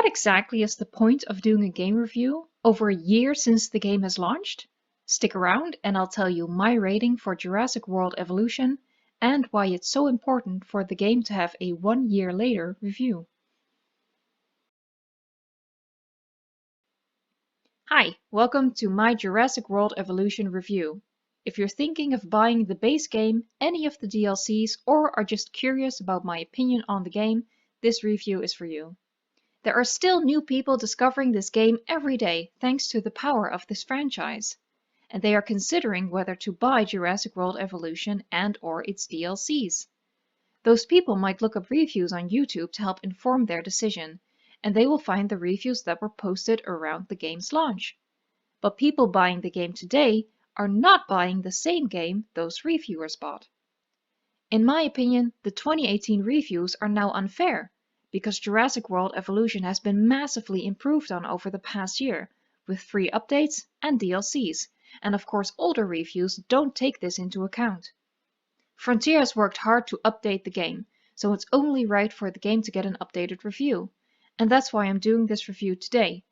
What exactly is the point of doing a game review over a year since the game has launched? Stick around and I'll tell you my rating for Jurassic World Evolution and why it's so important for the game to have a 1 year later review. Hi, welcome to my Jurassic World Evolution review. If you're thinking of buying the base game, any of the DLCs, or are just curious about my opinion on the game, this review is for you. There are still new people discovering this game every day thanks to the power of this franchise, and they are considering whether to buy Jurassic World Evolution and/or its DLCs. Those people might look up reviews on YouTube to help inform their decision, and they will find the reviews that were posted around the game's launch. But people buying the game today are not buying the same game those reviewers bought. In my opinion, the 2018 reviews are now unfair, because Jurassic World Evolution has been massively improved on over the past year, with free updates and DLCs, and of course older reviews don't take this into account. Frontier has worked hard to update the game, so it's only right for the game to get an updated review, and that's why I'm doing this review today.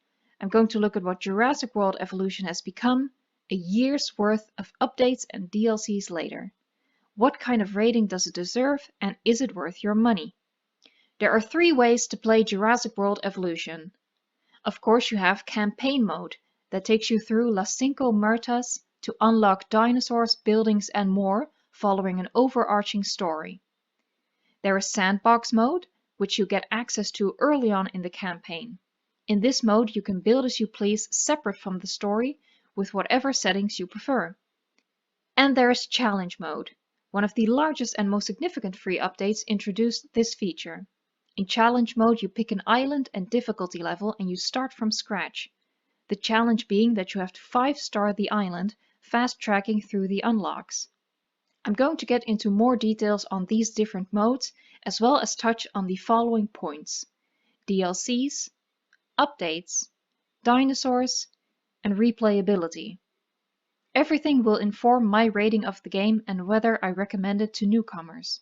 I'm going to look at what Jurassic World Evolution has become a year's worth of updates and DLCs later. What kind of rating does it deserve, and is it worth your money? There are 3 ways to play Jurassic World Evolution. Of course, you have Campaign Mode, that takes you through Las Cinco Muertas to unlock dinosaurs, buildings and more, following an overarching story. There is Sandbox Mode, which you get access to early on in the campaign. In this mode, you can build as you please, separate from the story, with whatever settings you prefer. And there is Challenge Mode. One of the largest and most significant free updates introduced this feature. In Challenge Mode, you pick an island and difficulty level and you start from scratch. The challenge being that you have to 5-star the island, fast-tracking through the unlocks. I'm going to get into more details on these different modes, as well as touch on the following points: DLCs, updates, dinosaurs, and replayability. Everything will inform my rating of the game and whether I recommend it to newcomers.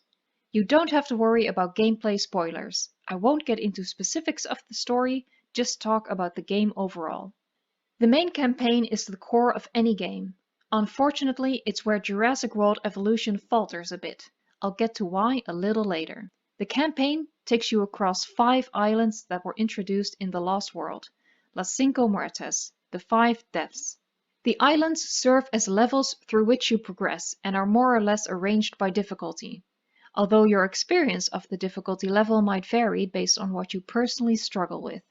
You don't have to worry about gameplay spoilers. I won't get into specifics of the story, just talk about the game overall. The main campaign is the core of any game. Unfortunately, it's where Jurassic World Evolution falters a bit. I'll get to why a little later. The campaign takes you across 5 islands that were introduced in the Lost World, Las Cinco Muertas, the 5 deaths. The islands serve as levels through which you progress and are more or less arranged by difficulty, although your experience of the difficulty level might vary based on what you personally struggle with.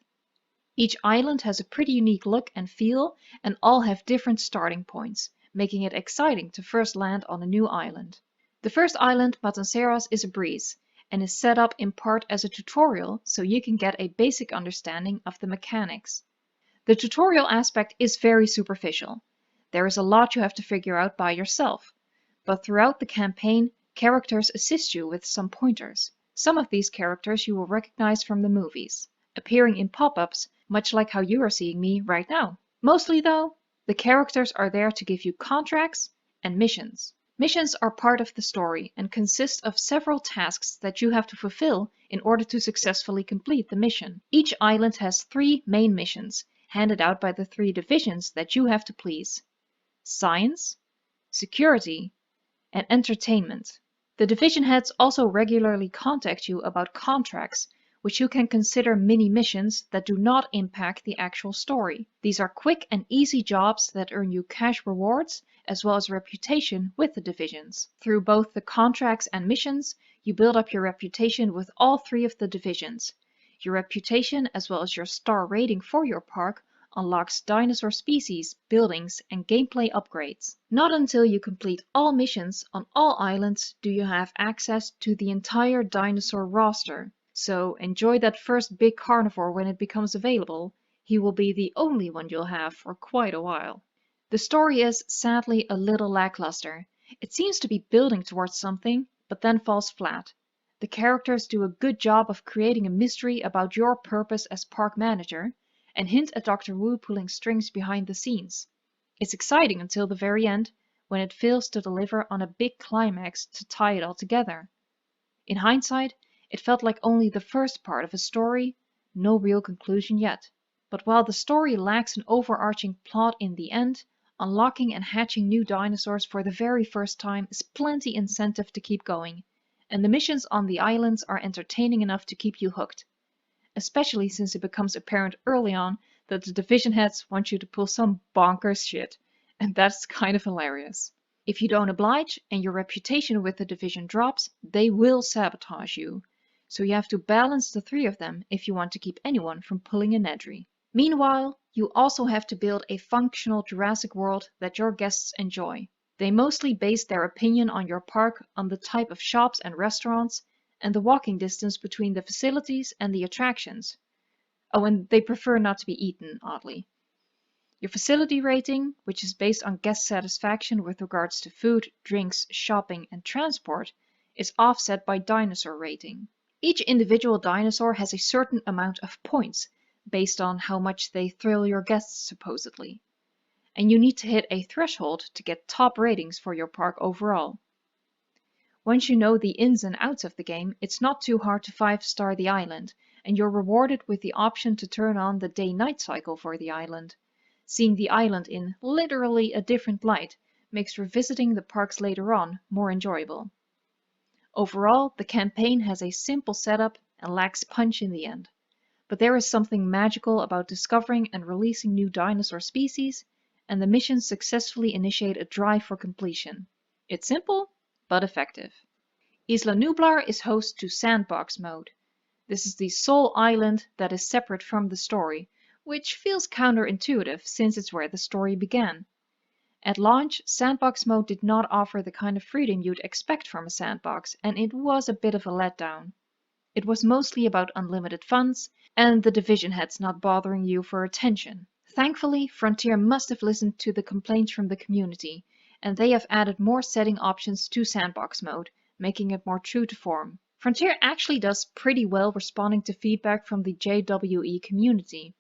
Each island has a pretty unique look and feel, and all have different starting points, making it exciting to first land on a new island. The first island, Matanceras, is a breeze, and is set up in part as a tutorial so you can get a basic understanding of the mechanics. The tutorial aspect is very superficial. There is a lot you have to figure out by yourself, but throughout the campaign, characters assist you with some pointers. Some of these characters you will recognize from the movies, appearing in pop-ups, much like how you are seeing me right now. Mostly though, the characters are there to give you contracts and missions. Missions are part of the story and consist of several tasks that you have to fulfill in order to successfully complete the mission. Each island has 3 main missions, handed out by the 3 divisions that you have to please: Science, Security, and Entertainment. The division heads also regularly contact you about contracts, which you can consider mini-missions that do not impact the actual story. These are quick and easy jobs that earn you cash rewards as well as reputation with the divisions. Through both the contracts and missions, you build up your reputation with all 3 of the divisions. Your reputation as well as your star rating for your park unlocks dinosaur species, buildings, and gameplay upgrades. Not until you complete all missions on all islands do you have access to the entire dinosaur roster. So enjoy that first big carnivore when it becomes available. He will be the only one you'll have for quite a while. The story is, sadly, a little lackluster. It seems to be building towards something, but then falls flat. The characters do a good job of creating a mystery about your purpose as park manager, and hint at Dr. Wu pulling strings behind the scenes. It's exciting until the very end, when it fails to deliver on a big climax to tie it all together. In hindsight, it felt like only the first part of a story, no real conclusion yet. But while the story lacks an overarching plot in the end, unlocking and hatching new dinosaurs for the very first time is plenty incentive to keep going, and the missions on the islands are entertaining enough to keep you hooked, especially since it becomes apparent early on that the division heads want you to pull some bonkers shit, and that's kind of hilarious. If you don't oblige and your reputation with the division drops, they will sabotage you. So you have to balance the three of them if you want to keep anyone from pulling a Nedry. Meanwhile, you also have to build a functional Jurassic World that your guests enjoy. They mostly base their opinion on your park on the type of shops and restaurants and the walking distance between the facilities and the attractions. Oh, and they prefer not to be eaten, oddly. Your facility rating, which is based on guest satisfaction with regards to food, drinks, shopping, and transport, is offset by dinosaur rating. Each individual dinosaur has a certain amount of points, based on how much they thrill your guests, supposedly. And you need to hit a threshold to get top ratings for your park overall. Once you know the ins and outs of the game, it's not too hard to 5-star the island, and you're rewarded with the option to turn on the day-night cycle for the island. Seeing the island in literally a different light makes revisiting the parks later on more enjoyable. Overall, the campaign has a simple setup and lacks punch in the end. But there is something magical about discovering and releasing new dinosaur species, and the missions successfully initiate a drive for completion. It's simple, but effective. Isla Nublar is host to Sandbox mode. This is the sole island that is separate from the story, which feels counterintuitive since it's where the story began. At launch, Sandbox mode did not offer the kind of freedom you'd expect from a sandbox, and it was a bit of a letdown. It was mostly about unlimited funds, and the division heads not bothering you for attention. Thankfully, Frontier must have listened to the complaints from the community, and they have added more setting options to Sandbox mode, making it more true to form. Frontier actually does pretty well responding to feedback from the JWE community,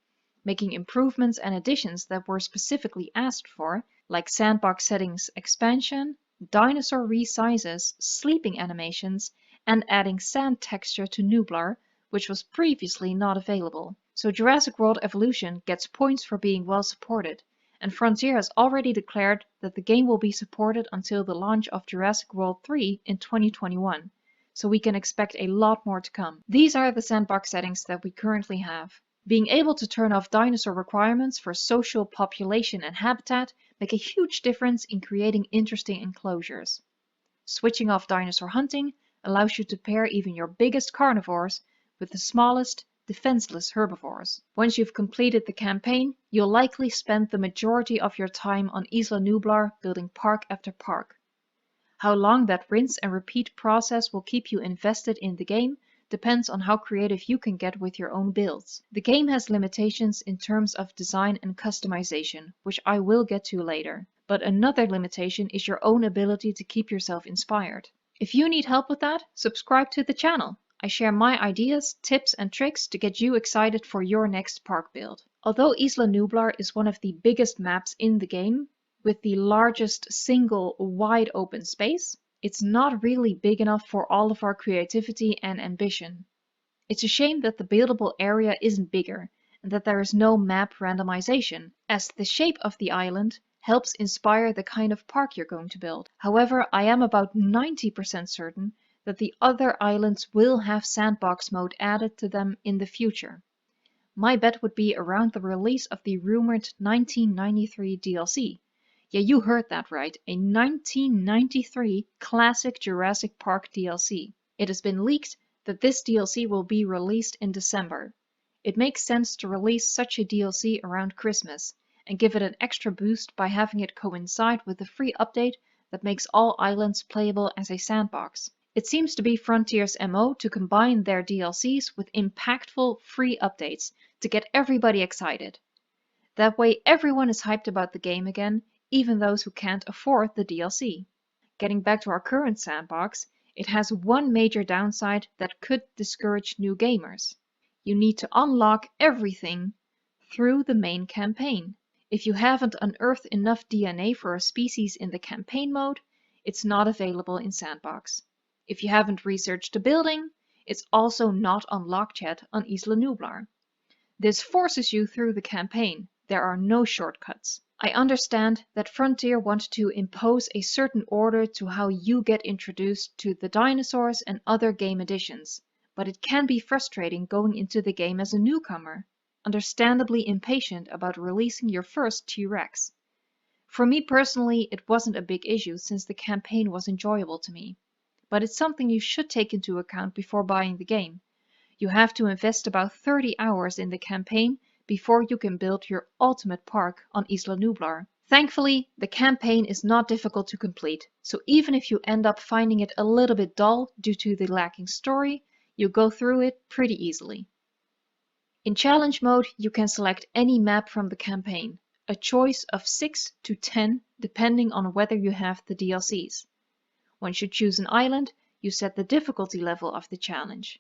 making improvements and additions that were specifically asked for, like sandbox settings expansion, dinosaur resizes, sleeping animations, and adding sand texture to Nublar, which was previously not available. So Jurassic World Evolution gets points for being well supported, and Frontier has already declared that the game will be supported until the launch of Jurassic World 3 in 2021, so we can expect a lot more to come. These are the sandbox settings that we currently have. Being able to turn off dinosaur requirements for social, population, and habitat make a huge difference in creating interesting enclosures. Switching off dinosaur hunting allows you to pair even your biggest carnivores with the smallest, defenseless herbivores. Once you've completed the campaign, you'll likely spend the majority of your time on Isla Nublar building park after park. How long that rinse and repeat process will keep you invested in the game depends on how creative you can get with your own builds. The game has limitations in terms of design and customization, which I will get to later. But another limitation is your own ability to keep yourself inspired. If you need help with that, subscribe to the channel. I share my ideas, tips, and tricks to get you excited for your next park build. Although Isla Nublar is one of the biggest maps in the game, with the largest single wide open space, it's not really big enough for all of our creativity and ambition. It's a shame that the buildable area isn't bigger, and that there is no map randomization, as the shape of the island helps inspire the kind of park you're going to build. However, I am about 90% certain that the other islands will have sandbox mode added to them in the future. My bet would be around the release of the rumored 1993 DLC. Yeah, you heard that right, a 1993 classic Jurassic Park DLC. It has been leaked that this DLC will be released in December. It makes sense to release such a DLC around Christmas, and give it an extra boost by having it coincide with the free update that makes all islands playable as a sandbox. It seems to be Frontier's MO to combine their DLCs with impactful free updates to get everybody excited. That way everyone is hyped about the game again, even those who can't afford the DLC. Getting back to our current sandbox, it has one major downside that could discourage new gamers. You need to unlock everything through the main campaign. If you haven't unearthed enough DNA for a species in the campaign mode, it's not available in Sandbox. If you haven't researched the building, it's also not unlocked yet on Isla Nublar. This forces you through the campaign. There are no shortcuts. I understand that Frontier wanted to impose a certain order to how you get introduced to the dinosaurs and other game additions, but it can be frustrating going into the game as a newcomer, understandably impatient about releasing your first T-Rex. For me personally, it wasn't a big issue since the campaign was enjoyable to me, but it's something you should take into account before buying the game. You have to invest about 30 hours in the campaign before you can build your ultimate park on Isla Nublar. Thankfully, the campaign is not difficult to complete, so even if you end up finding it a little bit dull due to the lacking story, you go through it pretty easily. In challenge mode, you can select any map from the campaign, a choice of 6 to 10 depending on whether you have the DLCs. Once you choose an island, you set the difficulty level of the challenge: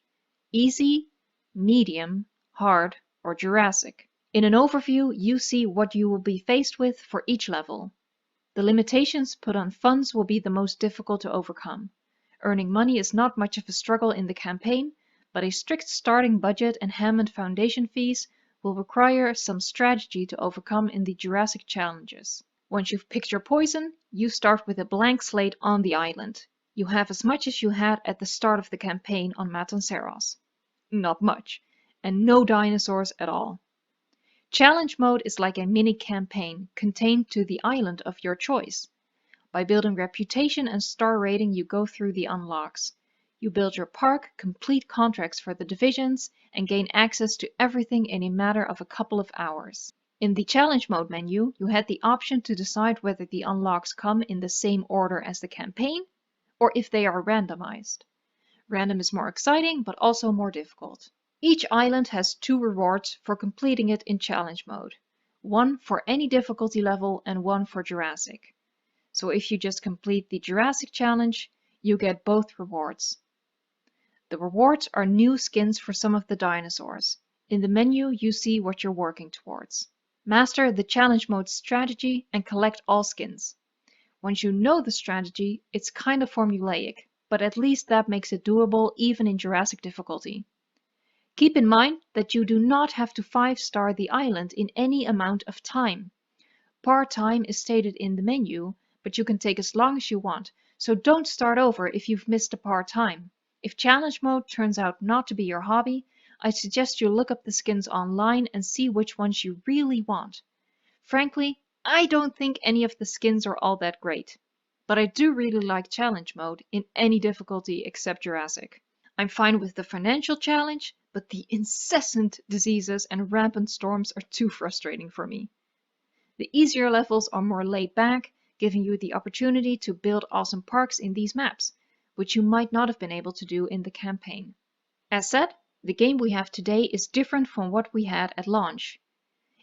easy, medium, hard, or Jurassic. In an overview, you see what you will be faced with for each level. The limitations put on funds will be the most difficult to overcome. Earning money is not much of a struggle in the campaign, but a strict starting budget and Hammond Foundation fees will require some strategy to overcome in the Jurassic challenges. Once you've picked your poison, you start with a blank slate on the island. You have as much as you had at the start of the campaign on Matanceros. Not much, and no dinosaurs at all. Challenge mode is like a mini campaign contained to the island of your choice. By building reputation and star rating, you go through the unlocks. You build your park, complete contracts for the divisions, and gain access to everything in a matter of a couple of hours. In the challenge mode menu, you had the option to decide whether the unlocks come in the same order as the campaign, or if they are randomized. Random is more exciting, but also more difficult. Each island has 2 rewards for completing it in challenge mode. One for any difficulty level and one for Jurassic. So if you just complete the Jurassic challenge, you get both rewards. The rewards are new skins for some of the dinosaurs. In the menu, you see what you're working towards. Master the challenge mode strategy and collect all skins. Once you know the strategy, it's kind of formulaic, but at least that makes it doable even in Jurassic difficulty. Keep in mind that you do not have to 5-star the island in any amount of time. Par time is stated in the menu, but you can take as long as you want, so don't start over if you've missed a par time. If challenge mode turns out not to be your hobby, I suggest you look up the skins online and see which ones you really want. Frankly, I don't think any of the skins are all that great, but I do really like challenge mode in any difficulty except Jurassic. I'm fine with the financial challenge, but the incessant diseases and rampant storms are too frustrating for me. The easier levels are more laid back, giving you the opportunity to build awesome parks in these maps, which you might not have been able to do in the campaign. As said, the game we have today is different from what we had at launch.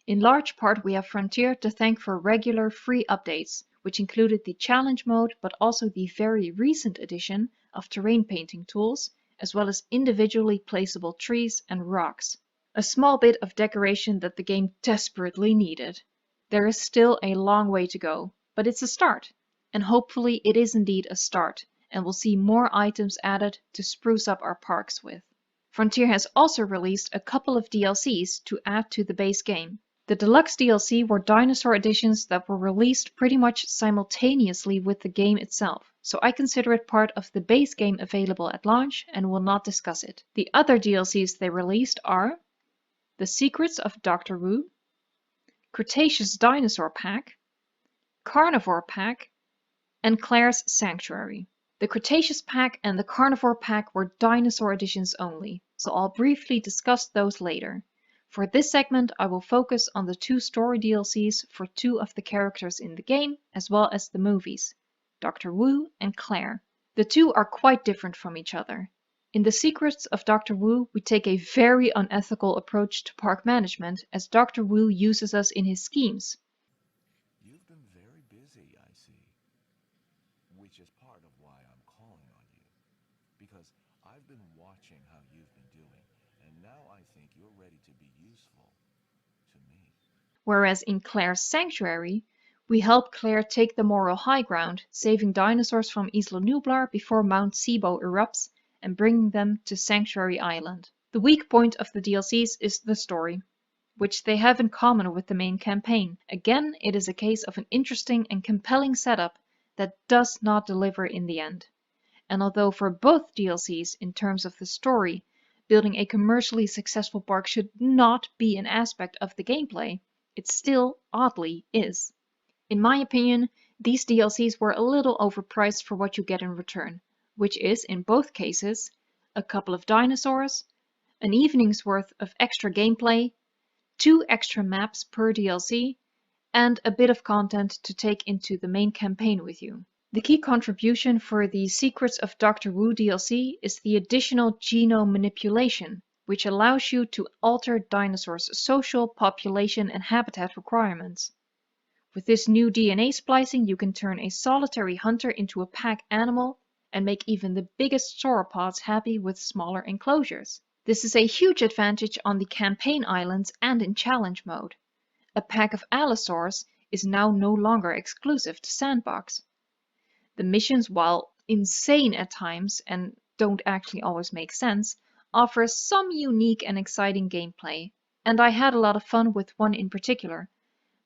In large part, we have Frontier to thank for regular free updates, which included the challenge mode, but also the very recent addition of terrain painting tools, as well as individually placeable trees and rocks. A small bit of decoration that the game desperately needed. There is still a long way to go, but it's a start. And hopefully it is indeed a start, and we'll see more items added to spruce up our parks with. Frontier has also released a couple of DLCs to add to the base game. The Deluxe DLC were dinosaur editions that were released pretty much simultaneously with the game itself, so I consider it part of the base game available at launch and will not discuss it. The other DLCs they released are The Secrets of Dr. Wu, Cretaceous Dinosaur Pack, Carnivore Pack, and Claire's Sanctuary. The Cretaceous Pack and the Carnivore Pack were dinosaur editions only, so I'll briefly discuss those later. For this segment, I will focus on the 2 story DLCs for 2 of the characters in the game, as well as the movies, Dr. Wu and Claire. The 2 are quite different from each other. In The Secrets of Dr. Wu, we take a very unethical approach to park management, as Dr. Wu uses us in his schemes. You've been very busy, I see. Which is part of why I'm calling on you. Because I've been watching how you've been doing, and now I think you're ready to be useful to me. Whereas in Claire's Sanctuary, we help Claire take the moral high ground, saving dinosaurs from Isla Nublar before Mount Sibo erupts and bringing them to Sanctuary Island. The weak point of the DLCs is the story. which they have in common with the main campaign. Again, it is a case of an interesting and compelling setup that does not deliver in the end. And although for both DLCs, in terms of the story, building a commercially successful park should not be an aspect of the gameplay, it still oddly is. In my opinion, these DLCs were a little overpriced for what you get in return, which is, in both cases, a couple of dinosaurs, an evening's worth of extra gameplay, 2 extra maps per DLC, and a bit of content to take into the main campaign with you. The key contribution for the Secrets of Dr. Wu DLC is the additional genome manipulation, which allows you to alter dinosaurs' social, population, and habitat requirements. With this new DNA splicing, you can turn a solitary hunter into a pack animal and make even the biggest sauropods happy with smaller enclosures. This is a huge advantage on the campaign islands and in challenge mode. A pack of allosaurs is now no longer exclusive to Sandbox. The missions, while insane at times and don't actually always make sense, offer some unique and exciting gameplay, and I had a lot of fun with one in particular,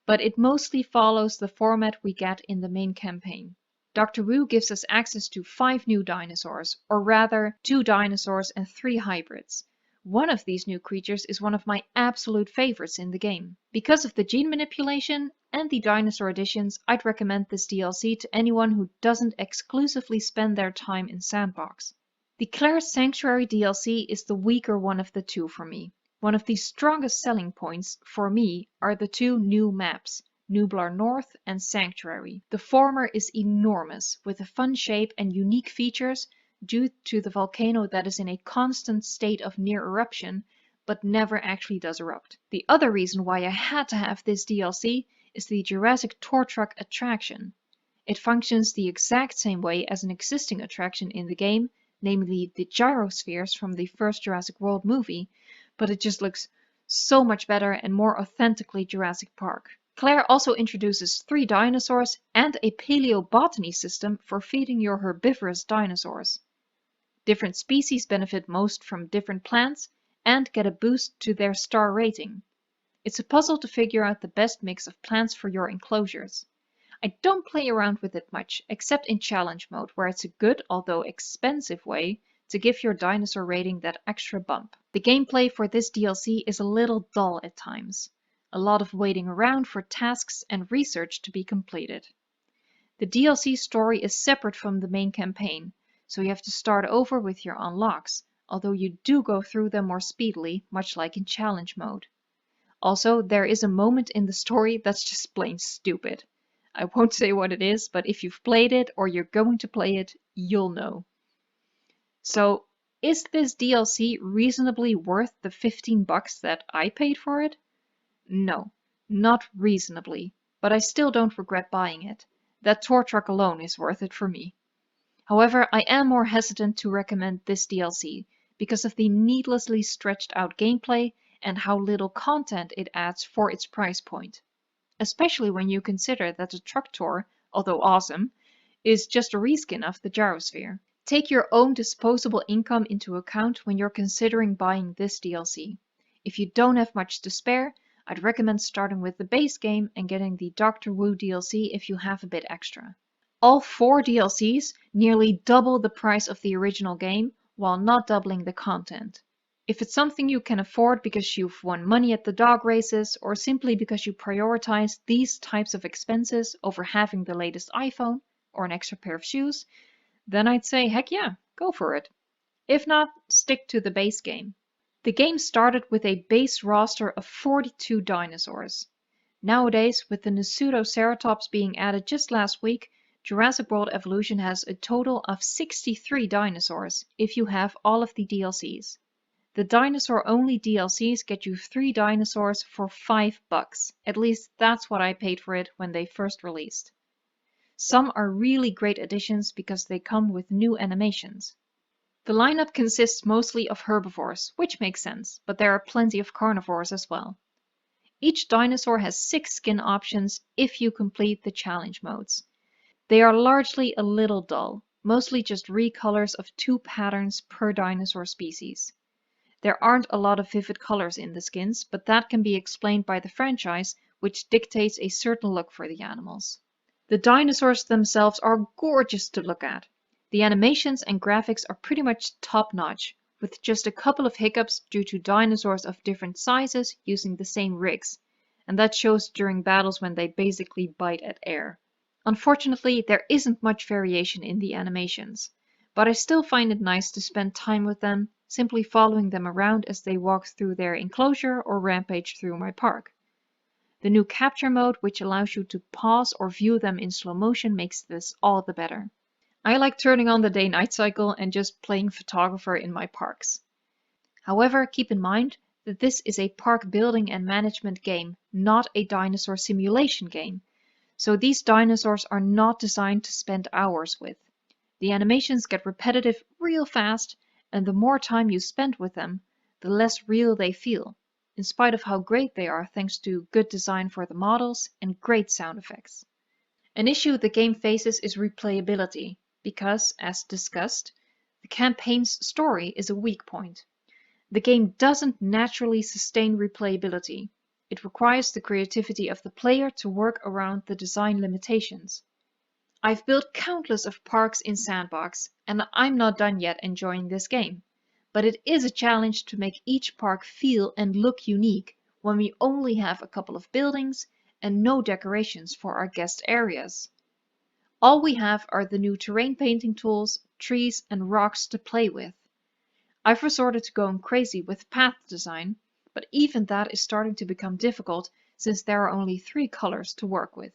but it mostly follows the format we get in the main campaign. Dr. Wu gives us access to 5 new dinosaurs, or rather 2 dinosaurs and 3 hybrids. One of these new creatures is one of my absolute favorites in the game. Because of the gene manipulation and the dinosaur additions, I'd recommend this DLC to anyone who doesn't exclusively spend their time in Sandbox. The Claire's Sanctuary DLC is the weaker one of the two for me. One of the strongest selling points for me are the 2 new maps, Nublar North and Sanctuary. The former is enormous, with a fun shape and unique features due to the volcano that is in a constant state of near eruption, but never actually does erupt. The other reason why I had to have this DLC is the Jurassic Tour Truck attraction. It functions the exact same way as an existing attraction in the game, namely the gyrospheres from the first Jurassic World movie, but it just looks so much better and more authentically Jurassic Park. Claire also introduces 3 dinosaurs and a paleobotany system for feeding your herbivorous dinosaurs. Different species benefit most from different plants and get a boost to their star rating. It's a puzzle to figure out the best mix of plants for your enclosures. I don't play around with it much, except in challenge mode, where it's a good, although expensive way to give your dinosaur rating that extra bump. The gameplay for this DLC is a little dull at times. A lot of waiting around for tasks and research to be completed. The DLC story is separate from the main campaign, so you have to start over with your unlocks, although you do go through them more speedily, much like in challenge mode. Also, there is a moment in the story that's just plain stupid. I won't say what it is, but if you've played it or you're going to play it, you'll know. So, is this DLC reasonably worth the $15 that I paid for it? No, not reasonably, but I still don't regret buying it. That tour truck alone is worth it for me. However, I am more hesitant to recommend this DLC because of the needlessly stretched out gameplay and how little content it adds for its price point. Especially when you consider that the truck tour, although awesome, is just a reskin of the gyrosphere. Take your own disposable income into account when you're considering buying this DLC. If you don't have much to spare, I'd recommend starting with the base game and getting the Dr. Wu DLC if you have a bit extra. All 4 DLCs nearly double the price of the original game while not doubling the content. If it's something you can afford because you've won money at the dog races or simply because you prioritize these types of expenses over having the latest iPhone or an extra pair of shoes, then I'd say heck yeah, go for it. If not, stick to the base game. The game started with a base roster of 42 dinosaurs. Nowadays, with the Pseudoceratops being added just last week, Jurassic World Evolution has a total of 63 dinosaurs if you have all of the DLCs. The dinosaur-only DLCs get you 3 dinosaurs for $5. At least that's what I paid for it when they first released. Some are really great additions because they come with new animations. The lineup consists mostly of herbivores, which makes sense, but there are plenty of carnivores as well. Each dinosaur has 6 skin options if you complete the challenge modes. They are largely a little dull, mostly just recolors of 2 patterns per dinosaur species. There aren't a lot of vivid colors in the skins, but that can be explained by the franchise, which dictates a certain look for the animals. The dinosaurs themselves are gorgeous to look at. The animations and graphics are pretty much top-notch, with just a couple of hiccups due to dinosaurs of different sizes using the same rigs, and that shows during battles when they basically bite at air. Unfortunately, there isn't much variation in the animations, but I still find it nice to spend time with them, simply following them around as they walk through their enclosure or rampage through my park. The new capture mode, which allows you to pause or view them in slow motion, makes this all the better. I like turning on the day-night cycle and just playing photographer in my parks. However, keep in mind that this is a park building and management game, not a dinosaur simulation game, so these dinosaurs are not designed to spend hours with. The animations get repetitive real fast, and the more time you spend with them, the less real they feel, in spite of how great they are thanks to good design for the models and great sound effects. An issue the game faces is replayability, because, as discussed, the campaign's story is a weak point. The game doesn't naturally sustain replayability. It requires the creativity of the player to work around the design limitations. I've built countless of parks in Sandbox, and I'm not done yet enjoying this game. But it is a challenge to make each park feel and look unique when we only have a couple of buildings and no decorations for our guest areas. All we have are the new terrain painting tools, trees, and rocks to play with. I've resorted to going crazy with path design, but even that is starting to become difficult since there are only 3 colors to work with.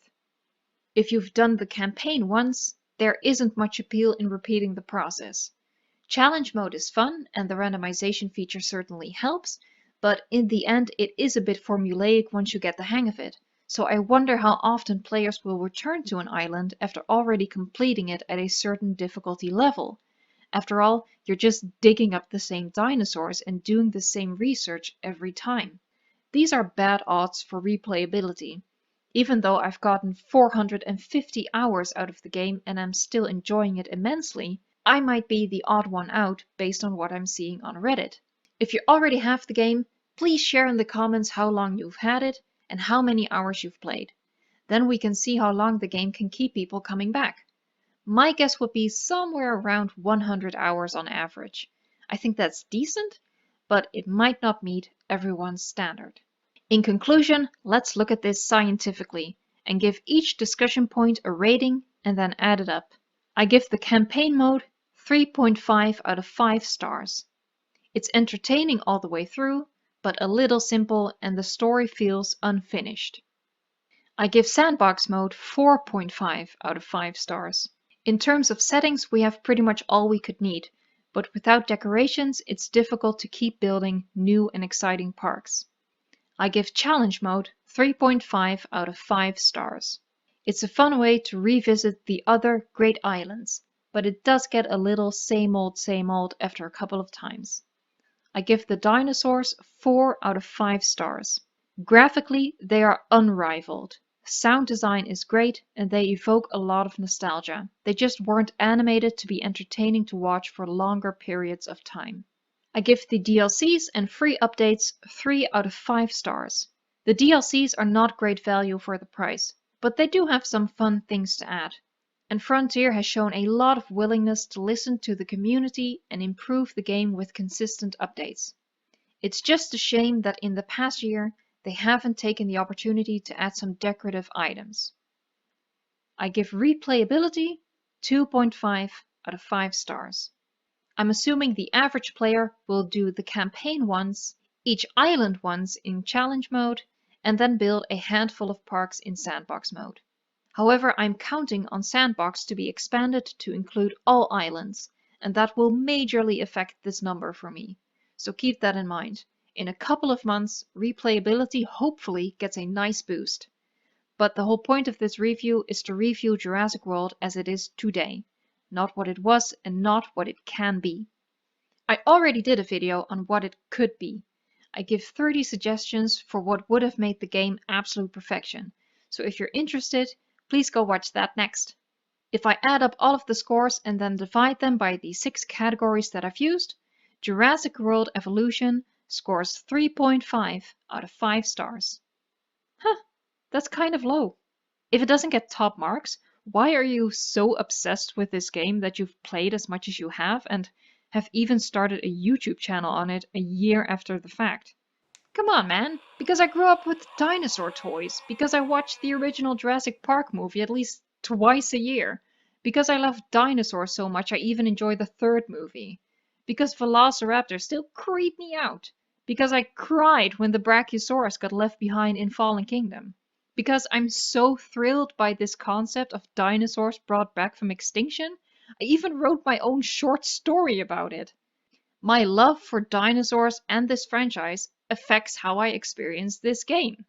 If you've done the campaign once, there isn't much appeal in repeating the process. Challenge mode is fun and the randomization feature certainly helps, but in the end it is a bit formulaic once you get the hang of it. So I wonder how often players will return to an island after already completing it at a certain difficulty level. After all, you're just digging up the same dinosaurs and doing the same research every time. These are bad odds for replayability. Even though I've gotten 450 hours out of the game and I'm still enjoying it immensely, I might be the odd one out based on what I'm seeing on Reddit. If you already have the game, please share in the comments how long you've had it and how many hours you've played. Then we can see how long the game can keep people coming back. My guess would be somewhere around 100 hours on average. I think that's decent, but it might not meet everyone's standard. In conclusion, let's look at this scientifically and give each discussion point a rating and then add it up. I give the campaign mode 3.5 out of 5 stars. It's entertaining all the way through, but a little simple and the story feels unfinished. I give Sandbox mode 4.5 out of 5 stars. In terms of settings, we have pretty much all we could need, but without decorations, it's difficult to keep building new and exciting parks. I give Challenge mode 3.5 out of 5 stars. It's a fun way to revisit the other great islands, but it does get a little same old after a couple of times. I give the dinosaurs 4 out of 5 stars. Graphically, they are unrivaled. Sound design is great and they evoke a lot of nostalgia. They just weren't animated to be entertaining to watch for longer periods of time. I give the DLCs and free updates 3 out of 5 stars. The DLCs are not great value for the price, but they do have some fun things to add. And Frontier has shown a lot of willingness to listen to the community and improve the game with consistent updates. It's just a shame that in the past year they haven't taken the opportunity to add some decorative items. I give Replayability 2.5 out of 5 stars. I'm assuming the average player will do the campaign once, each island once in challenge mode, and then build a handful of parks in Sandbox mode. However, I'm counting on Sandbox to be expanded to include all islands, and that will majorly affect this number for me. So keep that in mind. In a couple of months, replayability hopefully gets a nice boost. But the whole point of this review is to review Jurassic World as it is today, not what it was and not what it can be. I already did a video on what it could be. I give 30 suggestions for what would have made the game absolute perfection, so if you're interested, please go watch that next. If I add up all of the scores and then divide them by the 6 categories that I've used, Jurassic World Evolution scores 3.5 out of 5 stars. Huh, that's kind of low. If it doesn't get top marks, why are you so obsessed with this game that you've played as much as you have and have even started a YouTube channel on it a year after the fact? Come on, man. Because I grew up with dinosaur toys. Because I watched the original Jurassic Park movie at least twice a year. Because I love dinosaurs so much I even enjoy the third movie. Because velociraptors still creep me out. Because I cried when the Brachiosaurus got left behind in Fallen Kingdom. Because I'm so thrilled by this concept of dinosaurs brought back from extinction, I even wrote my own short story about it. My love for dinosaurs and this franchise affects how I experience this game.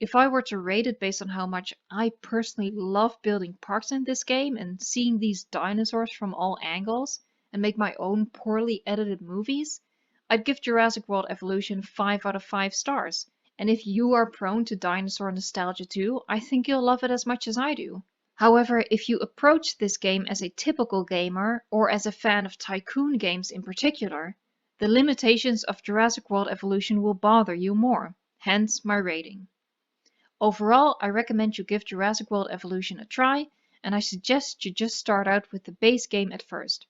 If I were to rate it based on how much I personally love building parks in this game and seeing these dinosaurs from all angles and make my own poorly edited movies, I'd give Jurassic World Evolution 5 out of 5 stars. And if you are prone to dinosaur nostalgia too, I think you'll love it as much as I do. However, if you approach this game as a typical gamer, or as a fan of tycoon games in particular, the limitations of Jurassic World Evolution will bother you more, hence my rating. Overall, I recommend you give Jurassic World Evolution a try, and I suggest you just start out with the base game at first.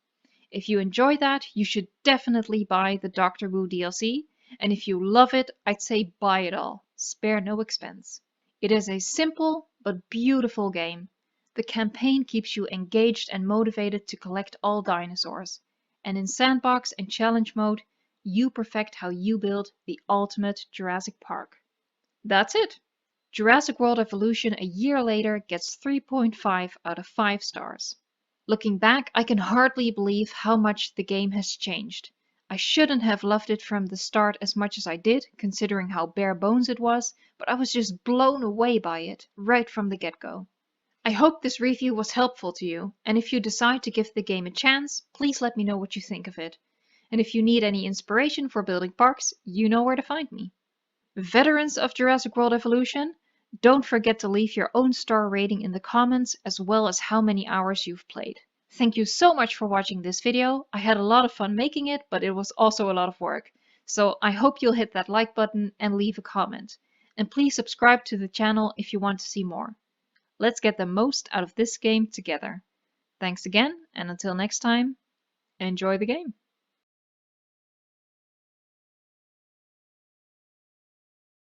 If you enjoy that, you should definitely buy the Doctor Who DLC, and if you love it, I'd say buy it all, spare no expense. It is a simple but beautiful game. The campaign keeps you engaged and motivated to collect all dinosaurs. And in Sandbox and Challenge mode, you perfect how you build the ultimate Jurassic Park. That's it! Jurassic World Evolution a year later gets 3.5 out of 5 stars. Looking back, I can hardly believe how much the game has changed. I shouldn't have loved it from the start as much as I did, considering how bare bones it was, but I was just blown away by it, right from the get-go. I hope this review was helpful to you, and if you decide to give the game a chance, please let me know what you think of it. And if you need any inspiration for building parks, you know where to find me. Veterans of Jurassic World Evolution, don't forget to leave your own star rating in the comments as well as how many hours you've played. Thank you so much for watching this video. I had a lot of fun making it, but it was also a lot of work. So I hope you'll hit that like button and leave a comment. And please subscribe to the channel if you want to see more. Let's get the most out of this game together. Thanks again, and until next time, enjoy the game.